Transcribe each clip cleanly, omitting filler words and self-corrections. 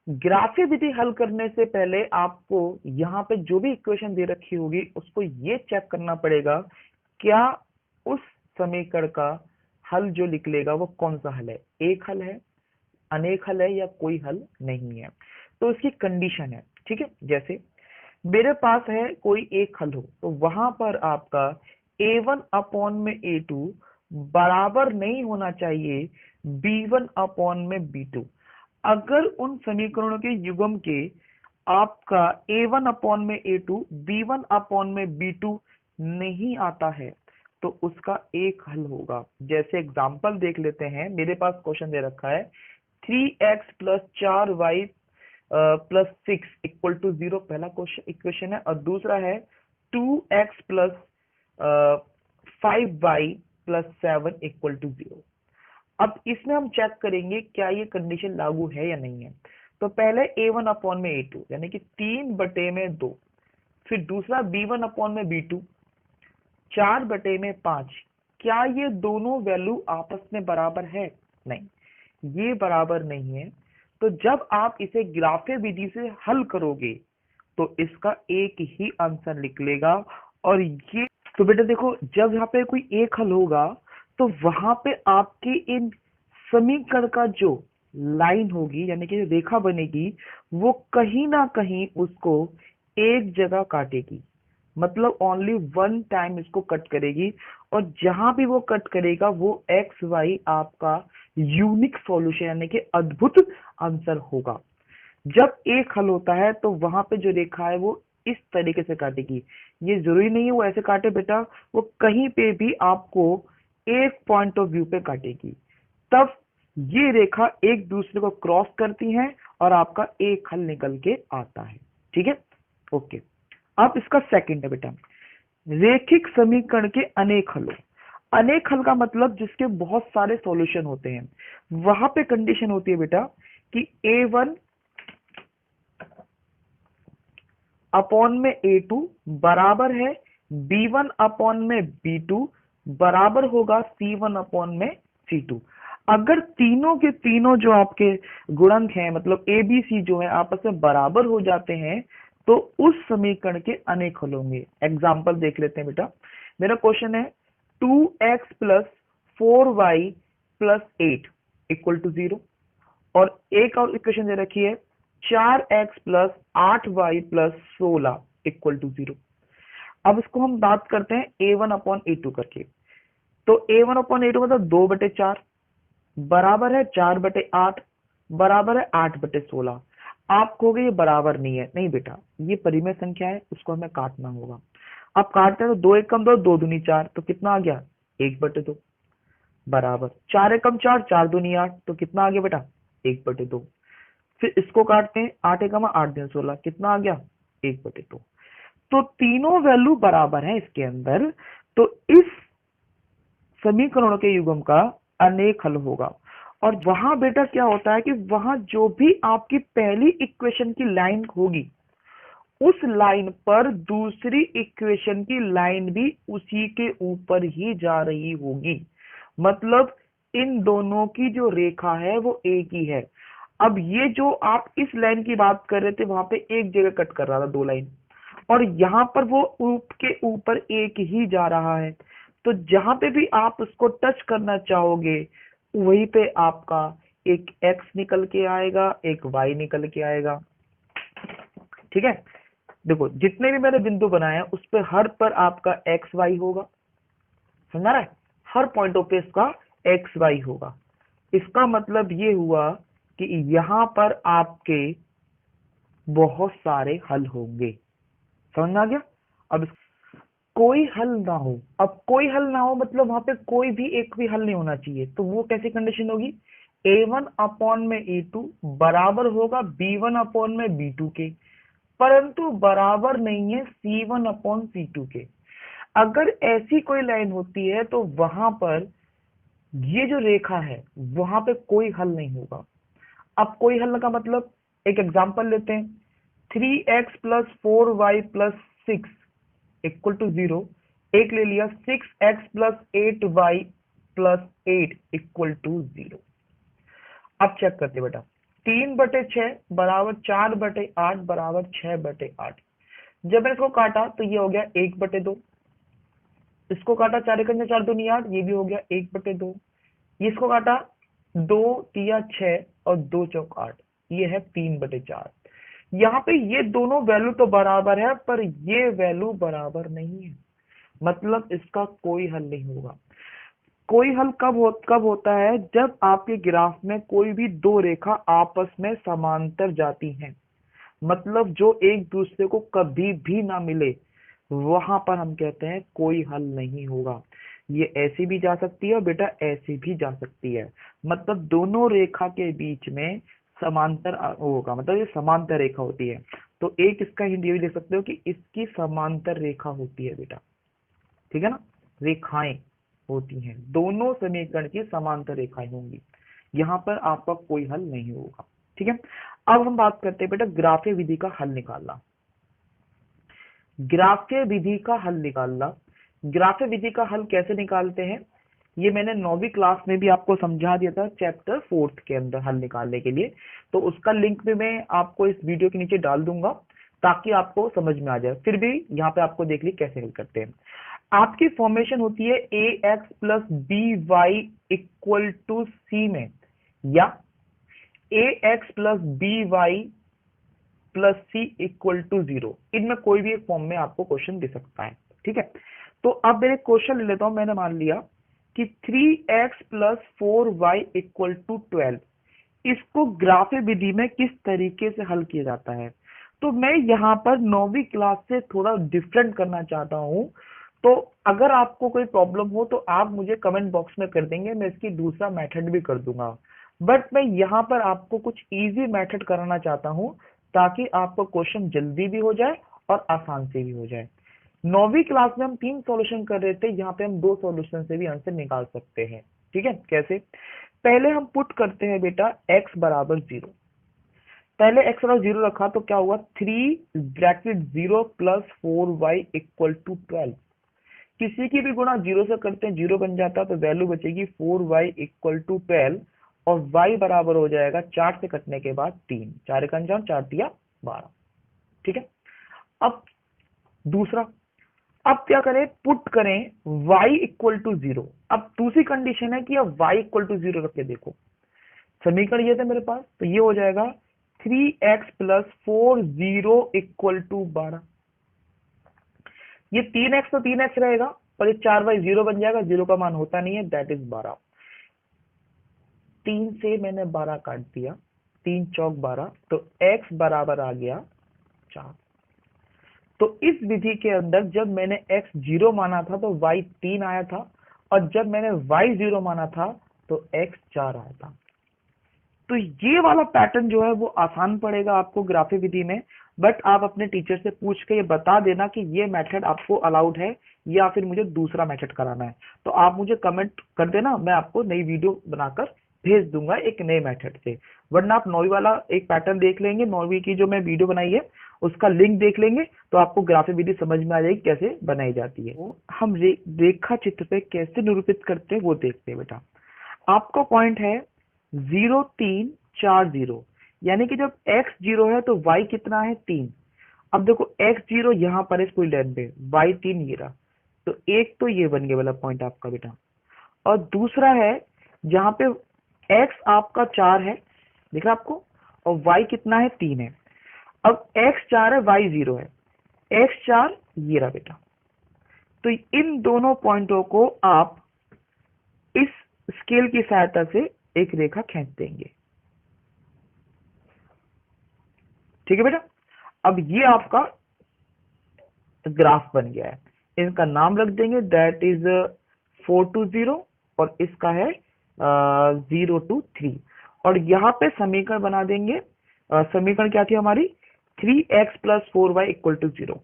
ग्राफीय विधि हल करने से पहले आपको यहाँ पे जो भी इक्वेशन दे रखी होगी उसको ये चेक करना पड़ेगा, क्या उस समीकरण का हल जो निकलेगा वो कौन सा हल है, एक हल है, अनेक हल है या कोई हल नहीं है। तो इसकी कंडीशन है, ठीक है। जैसे मेरे पास है कोई एक हल हो तो वहां पर आपका a1 अपॉन में a2 बराबर नहीं होना चाहिए b1 अपॉन में b2। अगर उन समीकरणों के युग्म के आपका a1 अपॉन में a2 b1 अपॉन में b2 नहीं आता है तो उसका एक हल होगा। जैसे एग्जांपल देख लेते हैं, मेरे पास क्वेश्चन दे रखा है 3x plus 4y plus 6 equal to 0, पहला क्वेश्चन इक्वेशन है, और दूसरा है 2x plus 5y plus 7 equal to 0। अब इसमें हम चेक करेंगे क्या ये कंडीशन लागू है या नहीं है। तो पहले a1 अपॉन में a2 यानी कि 3/2, फिर दूसरा b1 अपॉन में b2 4/5। क्या ये दोनों वैल्यू आपस में बराबर है? नहीं, ये बराबर नहीं है। तो जब आप इसे ग्राफीय विधि से हल करोगे तो इसका एक ही आंसर निकलेगा। और ये तो बेटा देखो, जब यहाँ पे कोई एक हल होगा तो वहां पे आपकी इन समीकरण का जो लाइन होगी यानी कि रेखा बनेगी वो कहीं ना कहीं उसको एक जगह काटेगी, मतलब ओनली वन टाइम इसको कट करेगी। और जहां भी वो कट करेगा वो एक्स वाई आपका यूनिक सॉल्यूशन यानी कि अद्भुत आंसर होगा। जब एक हल होता है तो वहां पे जो रेखा है वो इस तरीके से काटेगी। ये जरूरी नहीं है वो ऐसे काटे बेटा, वो कहीं पे भी आपको एक पॉइंट ऑफ व्यू पे काटेगी। तब ये रेखा एक दूसरे को क्रॉस करती हैं और आपका एक हल निकल के आता है, ठीक है। ओके, अब इसका सेकंड है बेटा, रेखिक समीकरण के अनेक हलों। अनेक हल का मतलब जिसके बहुत सारे सॉल्यूशन होते हैं। वहां पे कंडीशन होती है बेटा कि a1 अपॉन में a2 बराबर है b1 अपॉन में b2 बराबर होगा c1 अपॉन में c2। अगर तीनों के तीनों जो आपके गुणक हैं मतलब ए बी सी जो है आपस में बराबर हो जाते हैं तो उस समीकरण के अनेक हल होंगे। एग्जाम्पल देख लेते हैं बेटा, मेरा क्वेश्चन है 2x plus 4y plus 8 equal to 0, और एक और इक्वेशन दे रखी है 4x plus 8y plus 16 equal to 0। अब इसको हम बात करते हैं a1 अपॉन a2 करके। तो a1 अपॉन a2 मतलब 2/4 बराबर है 4/8 बराबर है 8/16। आप कहोगे ये बराबर नहीं है, नहीं बेटा, ये परिमेय संख्या है, उसको हमें काटना होगा। आप काटते हैं तो 2 एकम 2, 2 दूनी 4, तो कितना आ गया 1/2 बराबर 4 एकम 4, 4 दूनी 8, तो कितना आ गया बेटा 1/2। फिर इसको काटते हैं 8 एकम 8 दूनी 16, कितना आ गया 1/2। तो तीनों वैल्यू बराबर है इसके अंदर, तो इस समीकरणों के युग्म का अनेक हल होगा। और वहां बेटा क्या होता है कि वहां जो भी आपकी पहली इक्वेशन की लाइन होगी उस लाइन पर दूसरी इक्वेशन की लाइन भी उसी के ऊपर ही जा रही होगी, मतलब इन दोनों की जो रेखा है वो एक ही है। अब ये जो आप इस लाइन की बात कर रहे थे वहां पे एक जगह कट कर रहा था दो लाइन, और यहाँ पर वो के ऊपर एक ही जा रहा है। तो जहां पे भी आप उसको टच करना चाहोगे वहीं पे आपका एक x निकल के आएगा, एक y निकल के आएगा, ठीक है। देखो जितने भी मैंने बिंदु बनाए हैं उस पर हर पर आपका एक्स वाई होगा, समझ रहा है, हर पॉइंट ऑफ पे इसका एक्स वाई होगा। इसका मतलब ये हुआ कि यहां पर आपके बहुत सारे हल होंगे, समझ आ गया। अब कोई हल ना हो, अब कोई हल ना हो मतलब वहां पे कोई भी एक भी हल नहीं होना चाहिए, तो वो कैसी कंडीशन होगी, a1 अपॉन में a2 बराबर होगा b1 अपॉन में b2 के, परंतु बराबर नहीं है c1 अपॉन c2 के। अगर ऐसी कोई लाइन होती है तो वहां पर ये जो रेखा है वहां पे कोई हल नहीं होगा। अब कोई हल का मतलब, एक एग्जांपल लेते हैं, 3x plus 4y plus 6 equal to 0, एक ले लिया 6x plus 8y plus 8 equal to 0। अब चेक करते बेटा, 3/6 बराबर 4/8 बराबर 6/8। जब मैंने इसको काटा तो ये हो गया 1/2। इसको काटा 4 एकम 4 दूनी 8, ये भी हो गया 1/2। इसको काटा 2 तिया 6 और 2 चौक 8, ये है 3/4। यहाँ पे ये दोनों वैल्यू तो बराबर है पर ये वैल्यू बराबर नहीं है, मतलब इसका कोई हल नहीं होगा। कोई हल कब होता है? जब आपके ग्राफ में कोई भी दो रेखा आपस में समांतर जाती हैं, मतलब जो एक दूसरे को कभी भी ना मिले, वहां पर हम कहते हैं कोई हल नहीं होगा। ये ऐसी भी जा सकती है और बेटा ऐसी भी जा सकती है, मतलब दोनों रेखा के बीच में समांतर होगा, मतलब ये समांतर रेखा होती है। तो एक इसका हिंट ये भी देख सकते हो कि इसकी समांतर रेखा होती है बेटा, ठीक है ना, रेखाएं होती हैं, दोनों समीकरण की समांतर रेखाएं होंगी। यहाँ पर आपका कोई हल नहीं होगा, ठीक है। अब हम बात करते हैं बेटा ग्राफीय विधि का हल निकालना। ग्राफीय विधि का हल निकालना, ग्राफीय विधि का हल कैसे निकालते हैं, ये मैंने 9वीं क्लास में भी आपको समझा दिया था चैप्टर 4 के अंदर हल निकालने के लिए। तो उसका लिंक भी मैं आपको इस वीडियो के नीचे डाल दूंगा ताकि आपको समझ में आ जाए। फिर भी यहाँ पे आपको देख ली कैसे हल करते हैं। आपकी फॉर्मेशन होती है A x plus B y equal to C में, या A x plus B y plus C equal to 0, इनमें कोई भी एक फॉर्म में आपको क्वेश्चन दे सकता है, ठीक है। तो अब मैंने क्वेश्चन ले लेता हूं। मैंने मान लिया कि 3x plus 4y equal to 12, इसको ग्राफीय विधि में किस तरीके से हल किया जाता है। तो मैं यहाँ पर 9वीं क्लास से थोड़ा डिफरेंट करना चाहता हूँ। तो अगर आपको कोई प्रॉब्लम हो तो आप मुझे कमेंट बॉक्स में कर देंगे, मैं इसकी दूसरा मेथड भी कर दूंगा। बट मैं यहाँ पर आपको कुछ इजी मेथड कराना चाहता हूँ ताकि आपका क्वेश्चन जल्दी भी हो जाए और आसान से भी हो जाए। 9वीं क्लास में हम 3 सॉल्यूशन कर रहे थे, यहाँ पे हम 2 सॉल्यूशन से भी आंसर निकाल सकते हैं, ठीक है। कैसे? पहले हम पुट करते हैं बेटा x बराबर 0। पहले x बराबर 0 रखा तो क्या हुआ, 3 bracket 0 plus 4y equal to 12। किसी की भी गुणा 0 से करते हैं 0 बन जाता, तो वैल्यू बचेगी 4y इक्वल टू 12 और y बराबर हो जाएगा 4 से कटने के बाद 3, 4 एकम 4, 4 तिया 12, ठीक है। अब दूसरा, अब क्या करें, पुट करें y इक्वल टू 0। अब दूसरी कंडीशन है कि अब y इक्वल टू 0 रख के देखो। समीकरण ये थे मेरे पास, तो ये हो जाएगा 3x प्लस 4 0 इक्वल टू 12। ये 3x तो 3x रहेगा और ये 4y 0 बन जाएगा, 0 का मान होता नहीं है, दैट इज 12। 3 से मैंने 12 काट दिया, 3 चौक 12, तो x बराबर आ गया 4। तो इस विधि के अंदर जब मैंने x 0 माना था तो y 3 आया था, और जब मैंने y 0 माना था तो x 4 आया था। तो ये वाला पैटर्न जो है वो आसान पड़ेगा आपको ग्राफीय विधि में, बट आप अपने टीचर से पूछ के ये बता देना कि ये मेथड आपको अलाउड है या फिर मुझे दूसरा मेथड कराना है। तो आप मुझे कमेंट कर देना, मैं आपको नई वीडियो बनाकर भेज दूंगा एक नए मेथड से। वरना आप 9वीं वाला एक पैटर्न देख लेंगे, 9वीं की जो मैं वीडियो बनाई है उसका लिंक देख लेंगे, तो आपको ग्राफीय विधि समझ में आ जाएगी कैसे बनाई जाती है। हम रेखा चित्र पे कैसे निरूपित करते हैं वो देखते हैं बेटा। आपका पॉइंट है 0 3 4 0, यानी कि जब x 0 है तो y कितना है 3। अब देखो x 0 यहाँ पर है पूरी लाइन पे, y 3 ये रहा, तो एक तो ये बन गया वाला पॉइंट आपका बेटा। और दूसरा है जहाँ पे x आपका 4 है, दिख रहा आपको, और y कितना है 3 है। अब x 4 है, y 0 है, x 4 ये रहा बेटा। तो इन दोनों पॉइंटों को आप इस स्केल की सहायता से एक रेखा खींच देंगे, ठीक है बेटा। अब ये आपका ग्राफ बन गया है, इनका नाम रख देंगे, दैट इज 4 to 0 और इसका है 0 to 3। और यहाँ पे समीकरण बना देंगे। समीकरण क्या थी हमारी, 3x plus 4y equal to 0,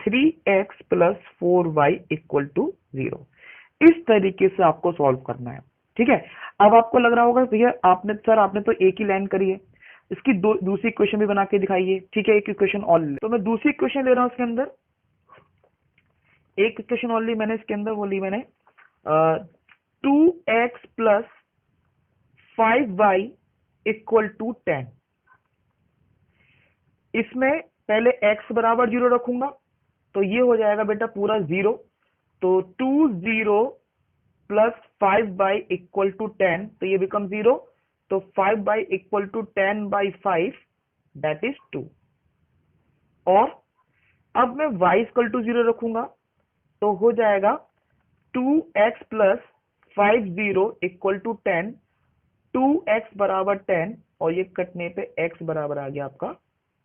3x plus 4y equal to 0। इस तरीके से आपको सॉल्व करना है, ठीक है। अब आपको लग रहा होगा भैया आपने तो एक ही लाइन करी है, इसकी दूसरी इक्वेशन भी बना के दिखाइए, ठीक है। एक इक्वेशन और तो मैं दूसरी इक्वेशन ले रहा हूं इसके अंदर, एक इक्वेशन और ली मैंने इसके अंदर, वो ली मैंने 2x plus 5y equal to 10। इसमें पहले x बराबर 0 रखूंगा तो ये हो जाएगा बेटा पूरा 0, तो 2 0 प्लस 5 बाई इक्वल टू 10, तो ये बिकम 0, तो 5 by equal to 10 by 5 that is 2। और अब मैं y इक्वल टू 0 रखूंगा तो हो जाएगा 2x plus 5 0 equal to 10, 2x बराबर 10, और ये कटने पे x बराबर आ गया आपका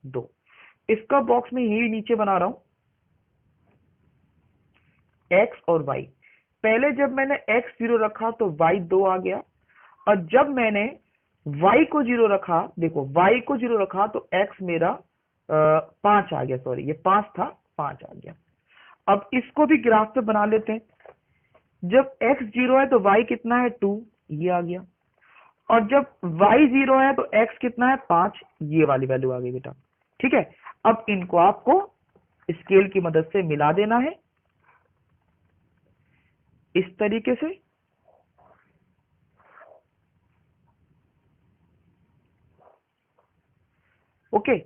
2। इसका बॉक्स में यही नीचे बना रहा हूं, x और y। पहले जब मैंने x 0 रखा तो y 2 आ गया, और जब मैंने y को 0 रखा, देखो y को 0 रखा तो x मेरा 5 आ गया, सॉरी ये 5 था, 5 आ गया। अब इसको भी ग्राफ पे बना लेते हैं। जब x 0 है तो y कितना है 2, ये आ गया, और जब y 0 है तो x कितना है 5, ये वाली वैल्यू आ गई बेटा। ठीक है, अब इनको आपको स्केल की मदद से मिला देना है इस तरीके से। ओके,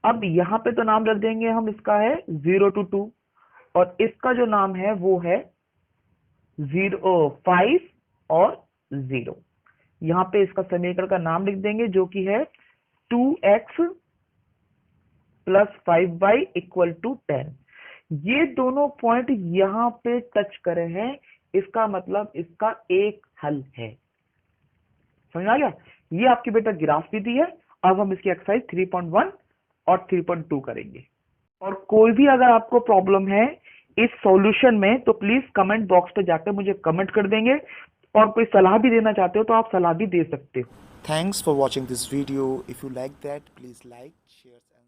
अब यहां पे तो नाम रख देंगे हम, इसका है 0 to 2, और इसका जो नाम है वो है 5 और 0। यहां पे इसका समीकरण का नाम लिख देंगे जो कि है 2x plus 5 by equal to 10। ये दोनों पॉइंट यहां पे टच करे हैं, इसका मतलब इसका एक हल है। समझ आ गया? ये आपकी बेटा ग्राफ भी दी है। अब हम इसकी एक्सरसाइज 3.1 और 3.2 करेंगे। और कोई भी अगर आपको प्रॉब्लम है इस सॉल्यूशन में तो प्लीज कमेंट बॉक्स पे जाकर मुझे कमेंट कर देंगे, और कोई सलाह भी देना चाहते हो तो आप सलाह भी दे सकते हो। Thanks for watching this video. If you like that, please like, share.